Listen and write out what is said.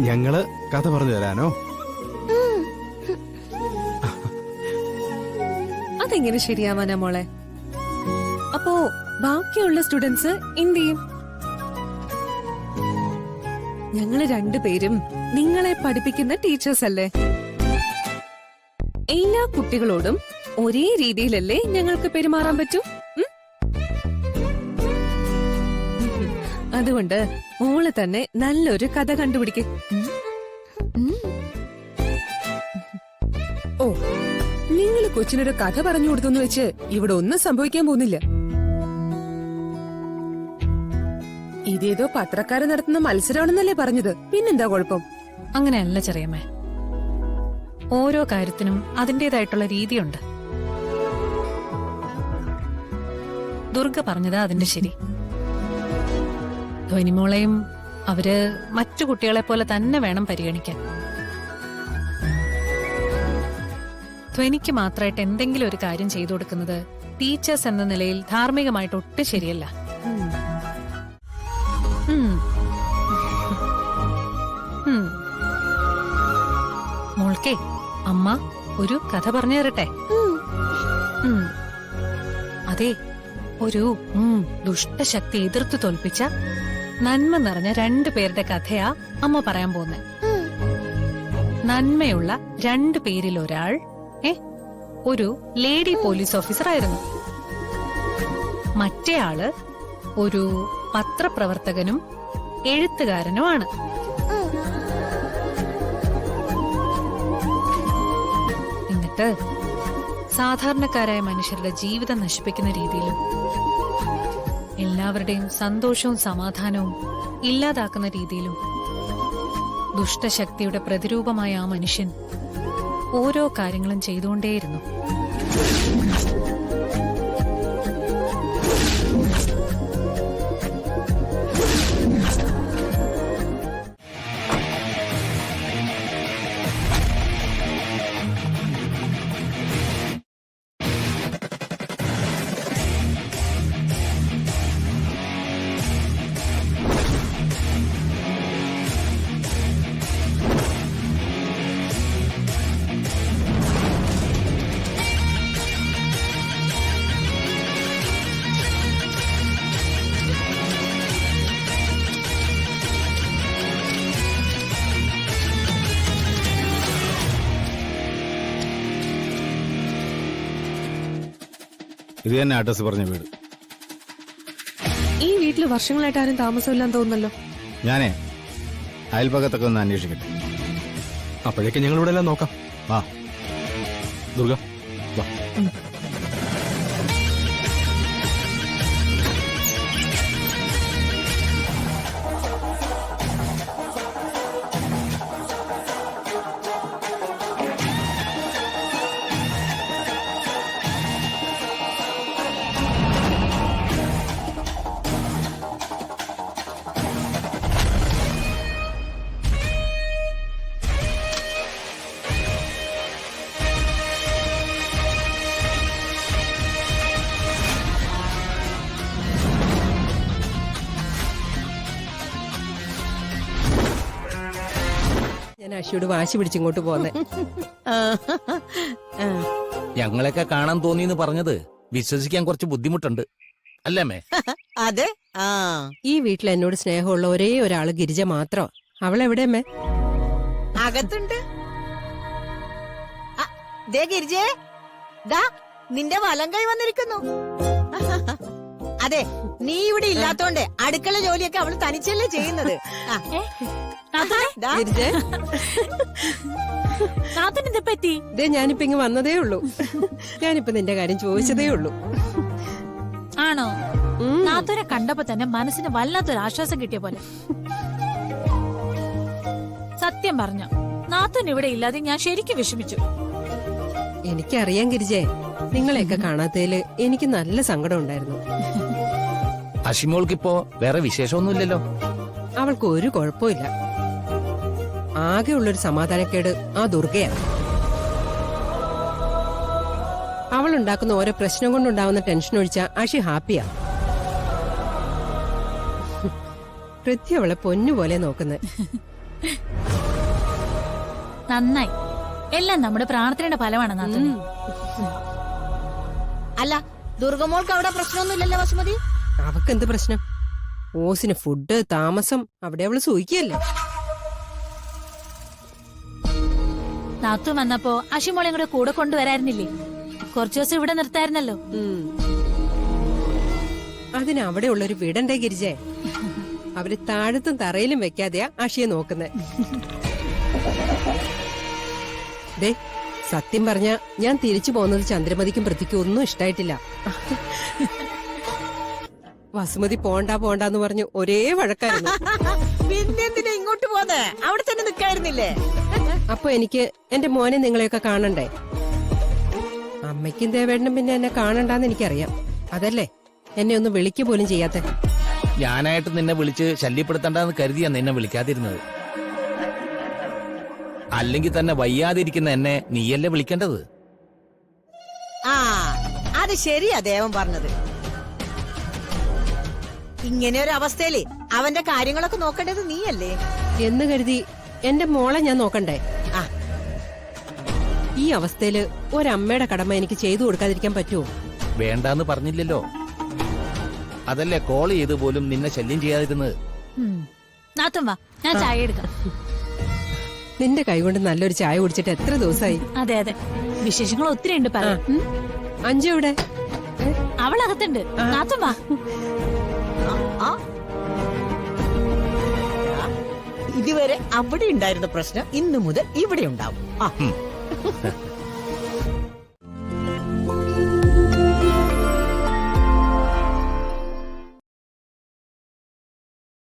ഞങ്ങള് കഥ പറഞ്ഞു തരാനോ? അതെങ്ങനെ ശരിയാവാനാ മോളെ? അപ്പോ ബാക്കിയുള്ള സ്റ്റുഡൻസ് എന്ത് ചെയ്യും? ഞങ്ങള് രണ്ടുപേരും നിങ്ങളെ പഠിപ്പിക്കുന്ന ടീച്ചേഴ്സ് അല്ലേ? എല്ലാ കുട്ടികളോടും ഒരേ രീതിയിലല്ലേ ഞങ്ങൾക്ക് പെരുമാറാൻ പറ്റൂ? അതുകൊണ്ട് മോള് തന്നെ നല്ലൊരു കഥ കണ്ടുപിടിക്ക്. ഓ, നിങ്ങൾ കൊച്ചിനൊരു കഥ പറഞ്ഞു കൊടുത്തെന്ന് വെച്ച് ഇവിടെ ഒന്നും സംഭവിക്കാൻ പോകുന്നില്ല. ഇതേതോ പത്രക്കാര് നടത്തുന്ന മത്സരമാണെന്നല്ലേ പറഞ്ഞത്? പിന്നെന്താ കുഴപ്പം? അങ്ങനെയല്ല ചെറിയമ്മേ, ഓരോ കാര്യത്തിനും അതിന്റേതായിട്ടുള്ള രീതിയുണ്ട്. ദുർഗ പറഞ്ഞതാ അതിന്റെ ശരി. ധ്വനിമോളെയും അവര് മറ്റു കുട്ടികളെ പോലെ തന്നെ വേണം പരിഗണിക്കാൻ. ധ്വനിക്ക് മാത്രമായിട്ട് എന്തെങ്കിലും ഒരു കാര്യം ചെയ്തു കൊടുക്കുന്നത് ടീച്ചേഴ്സ് എന്ന നിലയിൽ ധാർമ്മികമായിട്ട് ഒട്ടും ശരിയല്ല. മോൾക്കേ അമ്മ ഒരു കഥ പറഞ്ഞു തരട്ടെ? അതെ, ഒരു ദുഷ്ടശക്തി എതിർത്തു തോൽപ്പിച്ച നന്മ നിറഞ്ഞ 2 പേരുടെ കഥയാ അമ്മ പറയാൻ പോകുന്നത്. നന്മയുള്ള 2 പേരിൽ ഒരാൾ ഒരു ലേഡി പോലീസ് ഓഫീസർ ആയിരുന്നു. മറ്റേയാള് ഒരു പത്രപ്രവർത്തകനും എഴുത്തുകാരനുമാണ്. എന്നിട്ട് സാധാരണക്കാരായ മനുഷ്യരുടെ ജീവിതം നശിപ്പിക്കുന്ന രീതിയിലും എല്ലാവരുടെയും സന്തോഷവും സമാധാനവും ഇല്ലാതാക്കുന്ന രീതിയിലും ദുഷ്ടശക്തിയുടെ പ്രതിരൂപമായ ആ മനുഷ്യൻ ഓരോ കാര്യങ്ങളും ചെയ്തുകൊണ്ടേയിരുന്നു. ഇത് തന്നെ അഡ്രസ് പറഞ്ഞ വീട്. ഈ വീട്ടില് വർഷങ്ങളായിട്ട് ആരും താമസമില്ലാന്ന് തോന്നുന്നല്ലോ. ഞാനേ അയൽപക്കത്തൊക്കെ ഒന്ന് അന്വേഷിക്കട്ടെ. അപ്പോഴേക്കും ഞങ്ങൾ ഇവിടെ എല്ലാം നോക്കാം. ആ ദുർഗ വാ. ഞാൻ അഷിയോട് വാശി പിടിച്ചിങ്ങോട്ട് പോന്നെ. ഞങ്ങളെയൊക്കെ കാണാൻ തോന്നിയെന്ന് പറഞ്ഞത് വിശ്വസിക്കാൻ കുറച്ച് ബുദ്ധിമുട്ടുണ്ട് അല്ലേ അമ്മേ? അതെ. ഈ വീട്ടിൽ എന്നോട് സ്നേഹമുള്ള ഒരേ ഒരാള് ഗിരിജ മാത്രം. അവളെവിടെയമ്മേ? അകത്തുണ്ട്. ദേ ഗിരിജേ, ദാ നിന്റെ വലം കൈ വന്നിരിക്കുന്നു. അതെ, നീ ഇവിടെ ഇല്ലാത്തോണ്ട് അടുക്കള ജോലിയൊക്കെ അവള് തനിച്ചല്ലേ ചെയ്യുന്നത്. പറ്റി ഞാനിപ്പോ ഇങ്ങ് വന്നതേ ഉള്ളൂ. ഞാനിപ്പോ നിന്റെ കാര്യം ചോദിച്ചതേ ഉള്ളൂ. ആണോ? നാത്തൂനെ കണ്ടപ്പോ തന്നെ മനസ്സിന് വല്ലാത്തൊരു ആശ്വാസം കിട്ടിയ പോലെ. സത്യം പറഞ്ഞ നാത്തൂൻ ഇവിടെ ഇല്ലാതെ ഞാൻ ശരിക്കും വിഷമിച്ചു. എനിക്കറിയാം ഗിരിജേ, നിങ്ങളെയൊക്കെ കാണാത്തതില് എനിക്ക് നല്ല സങ്കടം ഉണ്ടായിരുന്നു. അഷിമോൾക്കിപ്പോ വേറെ വിശേഷമൊന്നുമില്ലല്ലോ? അവൾക്ക് ഒരു കുഴപ്പമില്ല. ആകെയുള്ളൊരു സമാധാനക്കേട് ആ ദുർഗയാണ്. അവളുണ്ടാക്കുന്ന ഓരോ പ്രശ്നം കൊണ്ടുണ്ടാവുന്ന ടെൻഷൻ ഒഴിച്ച അഷി ഹാപ്പിയാ. പൃഥ്വി അവളെ പൊന്നുപോലെ നോക്കുന്നത്. നന്നായി. എല്ലാം നമ്മുടെ പ്രാർത്ഥനയുടെ ഫലമാണ് നാത്തൂനെ. അല്ല ദുർഗമോൾക്ക് അവിടെ പ്രശ്നമൊന്നുമില്ലല്ലോ വസുമതി? അവക്കെന്ത് പ്രശ്നം? ഓസിന് ഫുഡ് താമസം അവിടെ അവള് സൂഹിക്കല്ലേ. നാത്തൂൻ വന്നപ്പോ അഷിമോളെ കൂടെ കൂടെ കൊണ്ടുവരായിരുന്നില്ലേ? കുറച്ചു ദിവസം ഇവിടെ നിർത്തായിരുന്നല്ലോ. അതിന് അവിടെ ഉള്ളൊരു വീടണ്ടേ ഗിരിജേ. അവര് താഴത്തും തറയിലും വെക്കാതെയാ അഷിയെ നോക്കുന്നേ. ദേ സത്യം പറഞ്ഞ ഞാൻ തിരിച്ചു പോകുന്നത് ചന്ദ്രമതിക്കും പൃഥ്വിക്കും ഒന്നും ഇഷ്ടായിട്ടില്ല. വസുമതി പോണ്ടാന്ന് പറഞ്ഞു ഒരേ വഴക്കായിരുന്നു. പിന്നെന്തിനാ ഇങ്ങോട്ട് പോന്നെ? അവിടെ തന്നെ നിക്കായിരുന്നില്ലേ? അപ്പൊ എനിക്ക് എന്റെ മോനെ നിങ്ങളെയൊക്കെ കാണണ്ടേ? അമ്മയ്ക്കും ദേവേട്ടനും പിന്നെ എന്നെ കാണണ്ടെന്ന് എനിക്കറിയാം. അതല്ലേ എന്നെ ഒന്ന് വിളിക്ക പോലും ചെയ്യാത്ത. ഞാനായിട്ട് നിന്നെ വിളിച്ച് ശല്യപ്പെടുത്തണ്ടെന്ന് കരുതിയാ നിന്നെ വിളിക്കാതിരുന്നത്. അല്ലെങ്കിൽ തന്നെ വയ്യാതിരിക്കുന്ന എന്നെ നീയല്ലേ വിളിക്കേണ്ടത്? ആ അത് ശരിയാ ദേവൻ പറഞ്ഞത്. ഇങ്ങനെ ഒരു അവസ്ഥയില് അവന്റെ കാര്യങ്ങളൊക്കെ നോക്കേണ്ടത് നീയല്ലേ? എന്ന് കരുതി എന്റെ മോളെ ഞാൻ നോക്കണ്ടേ? ആ ഈ അവസ്ഥയില് ഒരമ്മയുടെ കടമ എനിക്ക് ചെയ്തു കൊടുക്കാതിരിക്കാൻ പറ്റുമോ? വേണ്ടാന്ന് പറഞ്ഞില്ലല്ലോ. അതല്ലേ കോൾ ചെയ്ത് പോലും നിന്നെ ശല്യം ചെയ്യാതിരുന്നത്. നാത്തൂൻ വാ, ഞാൻ ചായ എടുക്കാം. നിന്റെ കൈകൊണ്ട് നല്ലൊരു ചായ കുടിച്ചിട്ട് എത്ര ദിവസമായി? അതെ അതെ, വിശേഷങ്ങൾ ഒത്തിരി ഉണ്ട് പറയാം. അഞ്ചു എവിടെ? അവളകത്തുണ്ട്. നാത്തൂൻ വാ. ആ. ഇതുവരെ അവിടെ ഉണ്ടായിരുന്ന പ്രശ്നം ഇന്നു മുതൽ ഇവിടെ ഉണ്ടാവും. ആ